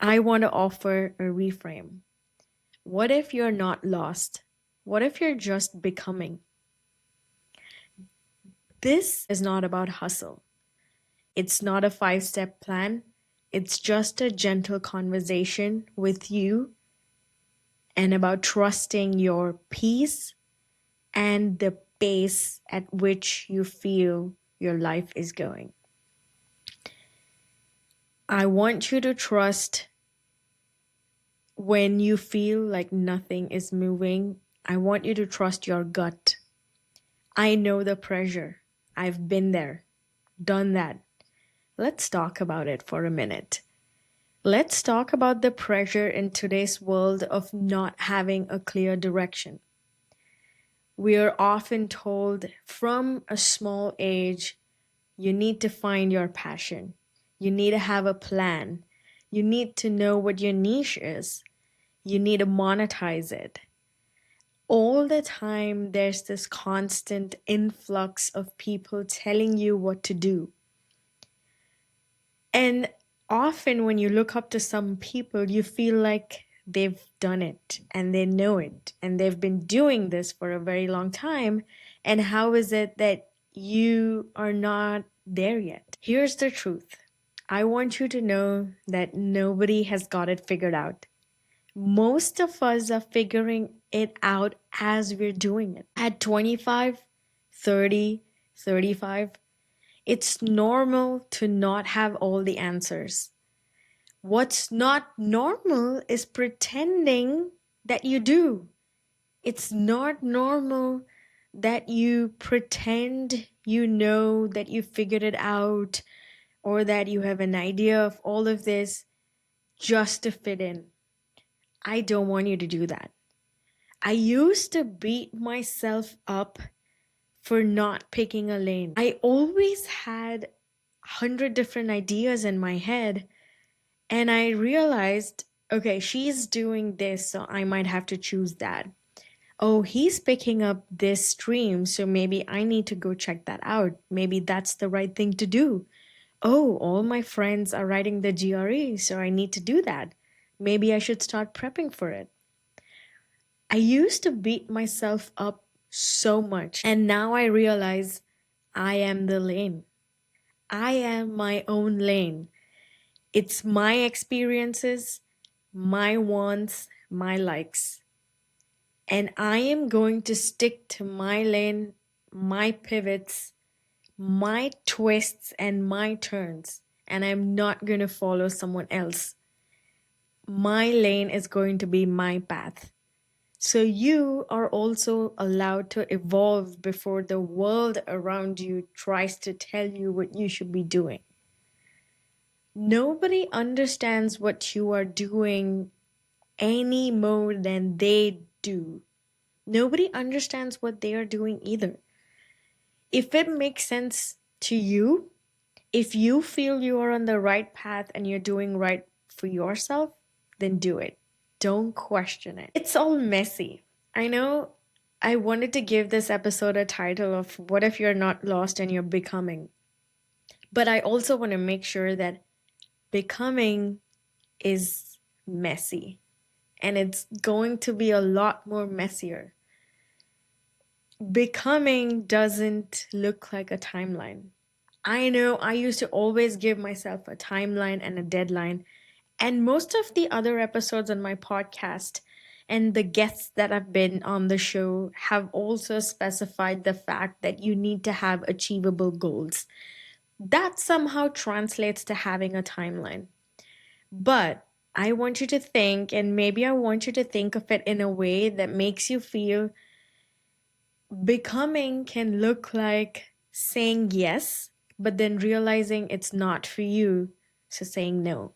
I want to offer a reframe. What if you're not lost? What if you're just becoming? This is not about hustle. It's not a 5 step plan. It's just a gentle conversation with you and about trusting your peace and the pace at which you feel your life is going. I want you to trust when you feel like nothing is moving. I want you to trust your gut. I know the pressure. I've been there, done that. Let's talk about it for a minute. Let's talk about the pressure in today's world of not having a clear direction. We are often told from a small age, you need to find your passion. You need to have a plan. You need to know what your niche is. You need to monetize it. All the time, there's this constant influx of people telling you what to do. And often when you look up to some people, you feel like they've done it and they know it and they've been doing this for a very long time. And how is it that you are not there yet? Here's the truth. I want you to know that nobody has got it figured out. Most of us are figuring it out as we're doing it. At 25, 30, 35, it's normal to not have all the answers. What's not normal is pretending that you do. It's not normal that you pretend you know that you figured it out or that you have an idea of all of this just to fit in. I don't want you to do that. I used to beat myself up for not picking a lane. I always had 100 different ideas in my head, and I realized, okay, she's doing this, so I might have to choose that. Oh, he's picking up this stream, so maybe I need to go check that out. Maybe that's the right thing to do. Oh, all my friends are writing the GRE, so I need to do that. Maybe I should start prepping for it. I used to beat myself up so much, and now I realize I am the lane. I am my own lane. It's my experiences, my wants, my likes. And I am going to stick to my lane, my pivots, my twists, and my turns. And I'm not going to follow someone else. My lane is going to be my path. So you are also allowed to evolve before the world around you tries to tell you what you should be doing. Nobody understands what you are doing any more than they do. Nobody understands what they are doing either. If it makes sense to you, if you feel you are on the right path and you're doing right for yourself, then do it. Don't question it. It's all messy. I know I wanted to give this episode a title of What If You're Not Lost and You're Becoming? But I also want to make sure that becoming is messy and it's going to be a lot more messier. Becoming doesn't look like a timeline. I know I used to always give myself a timeline and a deadline, and most of the other episodes on my podcast and the guests that have been on the show have also specified the fact that you need to have achievable goals. That somehow translates to having a timeline. But I want you to think, and maybe I want you to think of it in a way that makes you feel becoming can look like saying yes, but then realizing it's not for you, so saying no.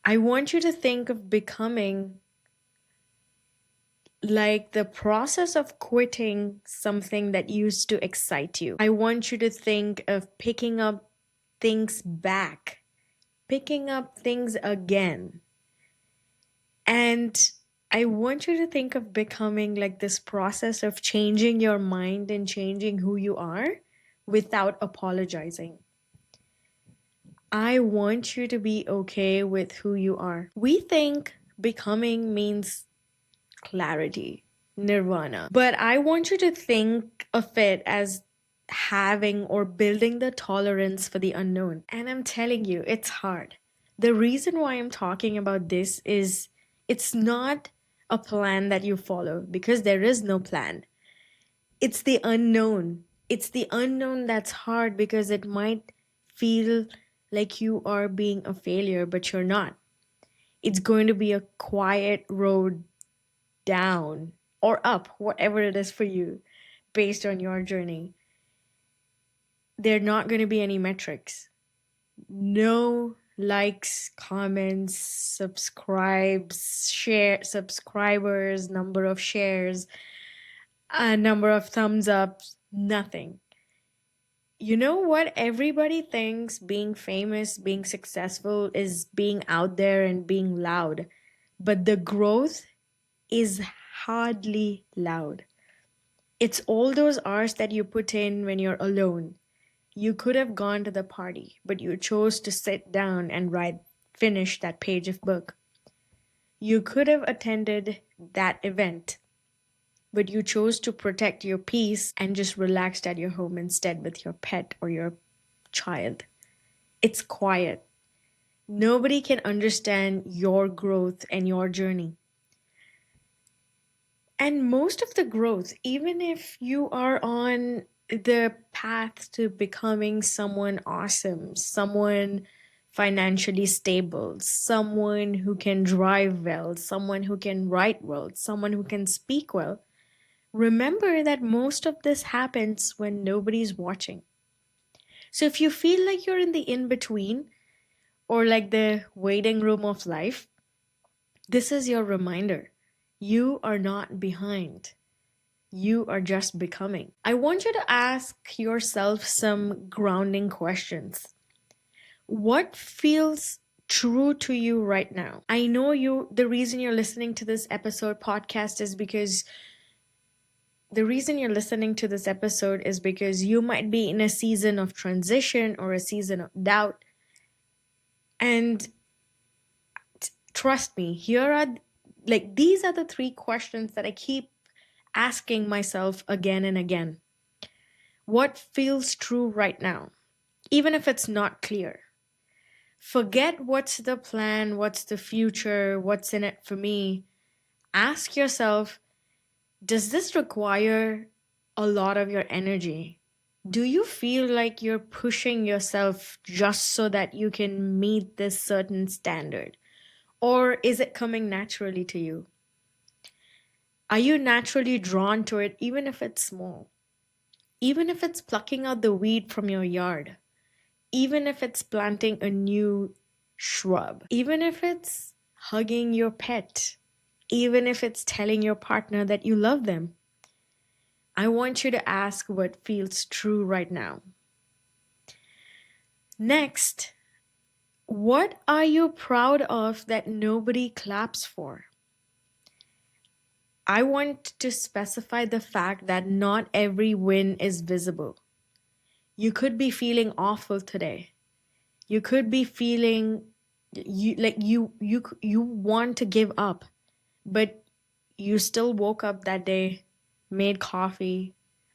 I want you to think of becoming like the process of quitting something that used to excite you. I want you to think of picking up things back, picking up things again. And I want you to think of becoming like this process of changing your mind and changing who you are without apologizing. I want you to be okay with who you are. We think becoming means clarity, nirvana. But I want you to think of it as having or building the tolerance for the unknown. And I'm telling you, it's hard. The reason why I'm talking about this is it's not a plan that you follow because there is no plan. It's the unknown. It's the unknown that's hard because it might feel like you are being a failure, but you're not. It's going to be a quiet road down or up, whatever it is for you, based on your journey. There are not going to be any metrics. No likes, comments, subscribes, share, subscribers, number of shares, a number of thumbs ups, nothing. You know what? Everybody thinks being famous, being successful is being out there and being loud. But the growth is hardly loud. It's all those hours that you put in when you're alone. You could have gone to the party, but you chose to sit down and finish that page of book. You could have attended that event, but you chose to protect your peace and just relaxed at your home instead with your pet or your child. It's quiet. Nobody can understand your growth and your journey. And most of the growth, even if you are on the path to becoming someone awesome, someone financially stable, someone who can drive well, someone who can write well, someone who can speak well, remember that most of this happens when nobody's watching. So if you feel like you're in the in between or like the waiting room of life, this is your reminder. You are not behind. You are just becoming. I want you to ask yourself some grounding questions. What feels true to you right now? I know the reason you're listening to this episode podcast is because you might be in a season of transition or a season of doubt. And trust me, these are the three questions that I keep asking myself again and again. What feels true right now? Even if it's not clear. Forget what's the plan, what's the future, what's in it for me. Ask yourself, does this require a lot of your energy? Do you feel like you're pushing yourself just so that you can meet this certain standard? Or is it coming naturally to you? Are you naturally drawn to it, even if it's small? Even if it's plucking out the weed from your yard? Even if it's planting a new shrub? Even if it's hugging your pet? Even if it's telling your partner that you love them? I want you to ask what feels true right now. Next, what are you proud of that nobody claps for? I want to specify the fact that not every win is visible. You could be feeling awful today. You could be feeling you want to give up, but you still woke up that day, made coffee,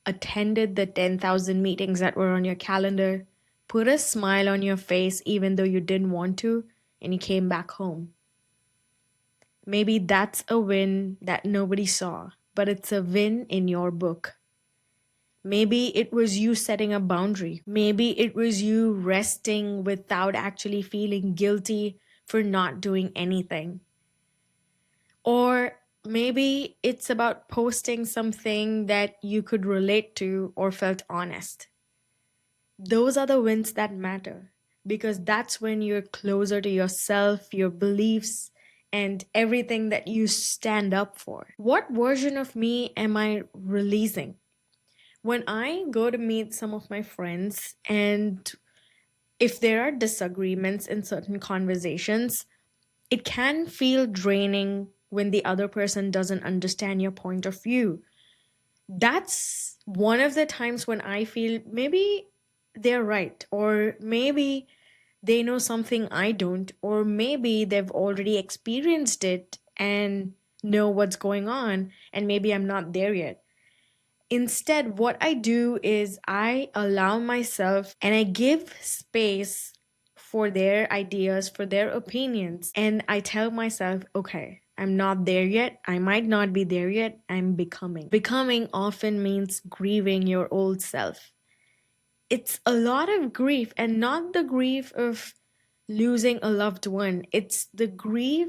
attended the 10,000 meetings that were on your calendar, put a smile on your face even though you didn't want to, and you came back home. Maybe that's a win that nobody saw, but it's a win in your book. Maybe it was you setting a boundary. Maybe it was you resting without actually feeling guilty for not doing anything. Or maybe it's about posting something that you could relate to or felt honest. Those are the wins that matter because that's when you're closer to yourself, your beliefs, and everything that you stand up for. What version of me am I releasing? When I go to meet some of my friends, and if there are disagreements in certain conversations, it can feel draining when the other person doesn't understand your point of view. That's one of the times when I feel maybe they're right, or maybe they know something I don't, or maybe they've already experienced it and know what's going on, and maybe I'm not there yet. Instead, what I do is I allow myself and I give space for their ideas, for their opinions, and I tell myself, okay, I'm not there yet. I might not be there yet. I'm becoming. Becoming often means grieving your old self. It's a lot of grief, and not the grief of losing a loved one. It's the grief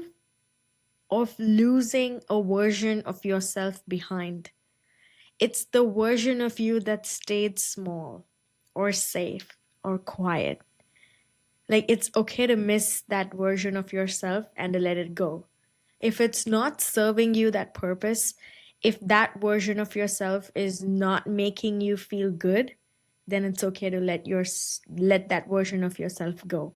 of losing a version of yourself behind. It's the version of you that stayed small or safe or quiet. Like, it's okay to miss that version of yourself and to let it go. If it's not serving you that purpose, if that version of yourself is not making you feel good, then it's okay to let that version of yourself go.